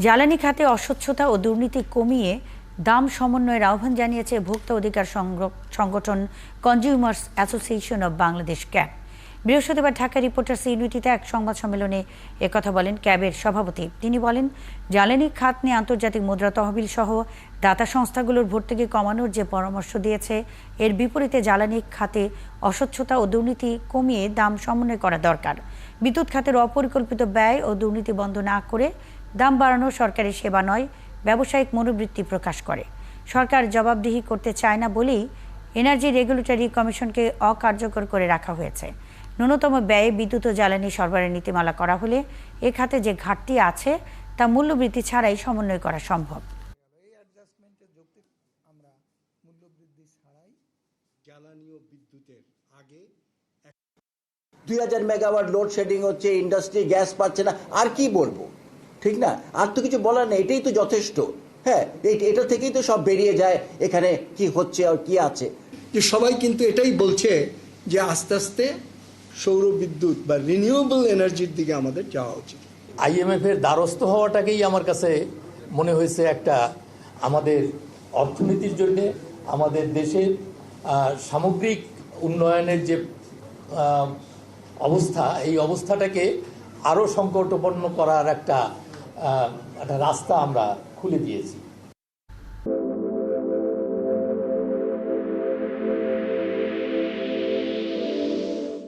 জ্বালানি খাতে অস্বচ্ছতা ও দুর্নীতি কমিয়ে দাম সমন্বয়ের আহ্বান জানিয়েছে ভোক্তা অধিকার সংগঠন consumers association of Bangladesh cab. বৃহস্পতিবার ঢাকা রিপোর্টার্স ইউনিটিতে এক সংবাদ সম্মেলনে একথা বলেন ক্যাবের সভাপতি। তিনি বলেন, জ্বালানি খাত নিয়ে আন্তর্জাতিক মুদ্রা তহবিল সহ দাতা সংস্থাগুলোর ভর্তুকি কমানোর যে পরামর্শ দিয়েছে, এর বিপরীতে জ্বালানি খাতে অস্বচ্ছতা ও দুর্নীতি কমিয়ে দাম সমন্বয় করা দরকার। বিদ্যুৎ খাতের অপরিকল্পিত ব্যয় ও দুর্নীতি বন্ধ না করে দাম বাড়ানো সরকারি সেবা নয়, ব্যবসায়িক মনোবৃত্তি প্রকাশ করে। সরকার জবাবদিহি করতে চায় না বলেই এনার্জি রেগুলেটরি কমিশনকে অকার্যকর করে রাখা হয়েছে। ন্যূনতম ব্যয়ে বিদ্যুৎ ও জ্বালানি সরবরাহের নীতিমালা করা হলে এ খাতে যে ঘাটতি আছে তা মূল্যবৃদ্ধি ছাড়াই সমন্বয় করা সম্ভব। জ্বালানি ও বিদ্যুতের আগে 2000 মেগাওয়াট লোডশেডিং হচ্ছে, ইন্ডাস্ট্রি গ্যাস পাচ্ছে না, আর কি বলবো? ঠিক না, আর তো কিছু বলার নেই, এটাই তো যথেষ্ট। হ্যাঁ, এটা থেকেই তো সব বেরিয়ে যায় এখানে কি হচ্ছে আর কি আছে। যে সবাই কিন্তু এটাই বলছে যে আস্তে আস্তে সৌর বিদ্যুৎ বা রিনিউয়েবল এনার্জির দিকে আমাদের যাওয়া উচিত। IMF এর দ্বারস্থ হওয়াটাকেই আমার কাছে মনে হয়েছে একটা আমাদের অর্থনীতির জন্য, আমাদের দেশের সামগ্রিক উন্নয়নের যে অবস্থা, এই অবস্থাটাকে আরও সংকটাপন্ন করার একটা রাস্তা আমরা খুলে দিয়েছি।